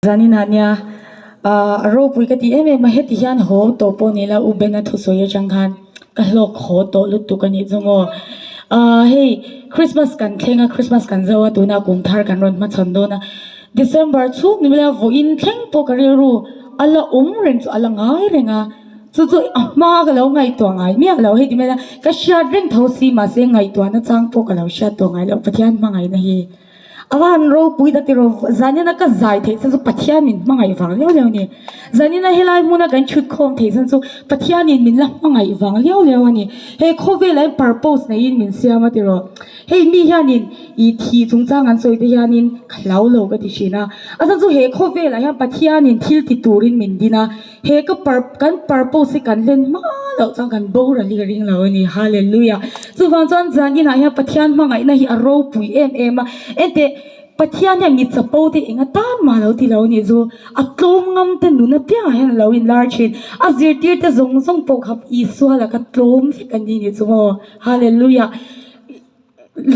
Zani nanya ro pui ka ti em ma he ti hian ho to po ni la u bena thu so ye chang khan ka hlok ho to lu tu ka ni zongo hey Christmas kan thenga Christmas kan zawa tu na kum thar kan ron ma chon do na December chuk ni la vo in thleng po ka ru ala ren chu ala ngai renga chu ma ka lo ngai to ngai mi lo he ti mela ka sha reng tho si ma se ngai to na chang po ka lo sha to ngai lo pathian ma ngai na hi awan ro pui da tiro zanina ka zai the san su pathian min mangai wang leo leo ni zanina helai muna kan chut khom the san su pathian in min la mangai wang leo leo ni he khove lai purpose na in min siama tiro he mi hianin I thi chung chang an soi te hianin khlau lo ka ti shina asan su he khove la hian pathian in thil ti turin min dina he ka kan purpose kan len ma lo chang kan bo ra li ring lo ni hallelujah chu wang chan zanina hian pathian mangai na hi a ro pui em ente pathian ya mi chapo te enga tan ma lo ti lo ni zo a tlom ngam te nu na pya hen lo in lar chin a zir tir te zong zong po khap I swa la ka tlom fi kan ni chu mo hallelujah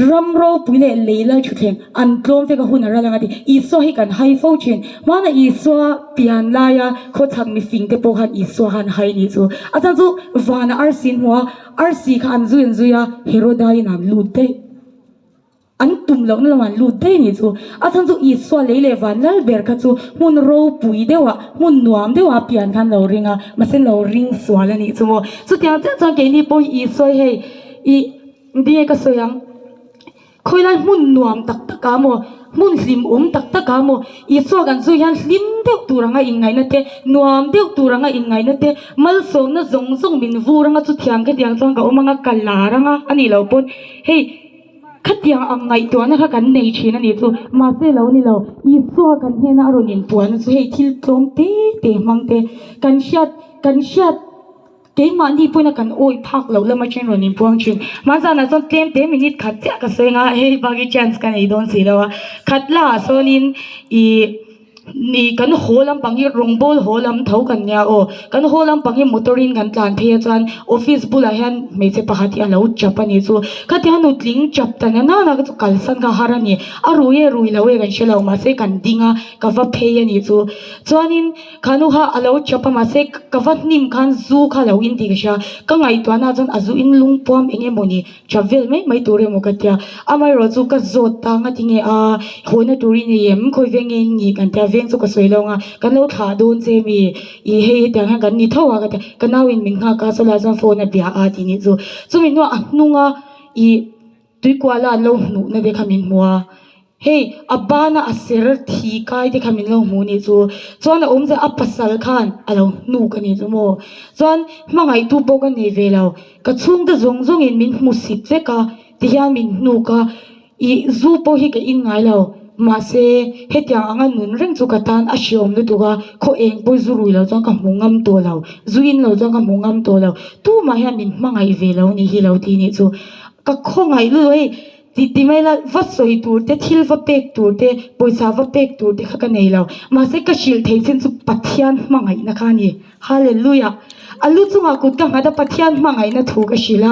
ram ro puile leila chutheng an tlom fe ka hun ara langa ti I swa hi kan hai fo chin mana I swa pian la ya kho chak mi fing te po han I swa han hai ni chu atan chu wana ar sin huwa ar si khan zuin zuya herodai nam lu te an tum lo na man lu dei ni chu a than chu I swa le van lal ber kha chu mun ro pui dewa mun nuam dewa pian khan lo ringa ma sen lo ring swala ni chu mo chu tia cha ke ni po I swa he I die ka soyang khoilai mun nuam tak tak ka mo mun hlim tak tak ka mo I swa kan chu hian hlim deuh turanga in ngai na te nuam deuh turanga in ngai na te mal som na zong zong min vuranga chu thiam ke tiang chang ka omanga kalaranga ani lo pon hey khatiang angai to na kha kan nei thina ni chu ma se lo ni lo I swa kan he na ro nin puan chu he thil tlom te mang te kan shat ke ma ni puna kan oi phak lo lama chen ro nin puang chin ma za na chon tlem te minute khat cha ka senga he bagi chance kan I don si lo khatla sonin I ni kan holam pangi rongbol holam thau kan nya o kan holam pangi motorin kan tlan the chan office bula hian me che pahati alo chapani chu khatia nu tling chap tan na na chu kalsan ka harani aruye ruilawe kan shelo ma se kan dinga ka va phe ani chu chuanin khanu ha alo chapa ma se ka va nim khan zu kha lo in ti ka sha ka ngai to na chan azu in lung pom enge moni travel mai tore mo katia amai ro chu ka zot ta nga tinge a hona turi ni yem khoi venge ni kan ta veng chu ka soilonga kan lo tha don che mi I he ta nga kan ni thawa ka ka nawin min nga ka so la chan phone a bia a ti ni chu chumi no anunga I tui kwala lo nu na de khamin muwa hey abana aser thi kai te khamin lo mu ni chu chuan om je apasal khan alo nu ka ni chu mo chuan mangai tu po ka nei ve lo ka chung da zong zong in min mu sit ve ka ti hian min nu ka I zu po hi ka in ngai lo ma se hetiang anga nun reng chu ka tan a shiom lu tuga kho eng poi zurui lo chang ka mungam to lo zuin lo chang ka mungam to lo tu ma hian min mangai ve lo ni hi lo ti ni chu ka khongai lu ei ti mai la va soi tur te thil va pek tur te poisa va pek tur te kha ka nei lo ma se ka shil thei chen chu pathian mangai na kha ni hallelujah alu chunga kut ka ngada pathian mangai na thu ka shila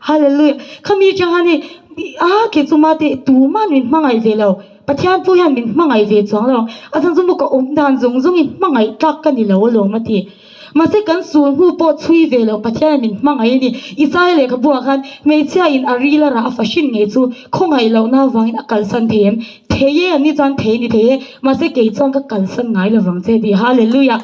hallelujah khami changani a ke chuma te tu man min mangai ve lo pathian pu hian min mangai ve chang lo athan chu ka om dan zong zong in mangai tak ka ni lo lo ma ti ma se kan sul hu po chui ve lo pathian min mangai ni isai le ka bua khan me chia in arila ra fashion nge chu khongai lo na wangin akal san them theye ani chan the ni the ma se ke chang ka kal san ngai lo wang che di hallelujah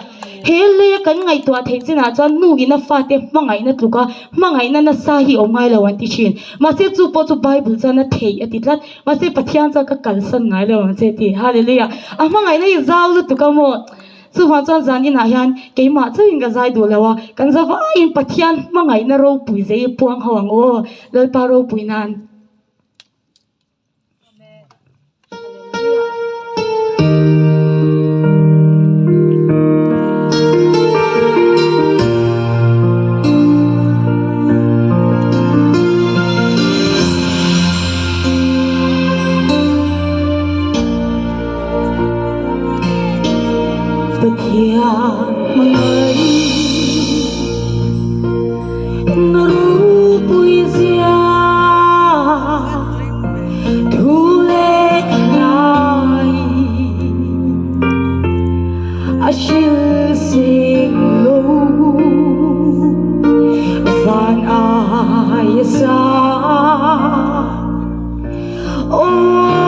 hele kan ngai to the china chan nu ina fa te mangai na tuka mangai na sa hi omai lo an ti chin ma se chu po chu bible chan na thei ati tlat ma se pathian cha ka kal san ngai lo wang che ti hallelujah a mangai na i zaw lu tuka mo chu wa chan zani na hian ke ma chu in ga zai do lawa kan zawa in pathian mangai na ro pui ze puang hawang o lal pa ro pui nan Pathian mangai na ru pui zia thu le lai shall sing low van I saw. Oh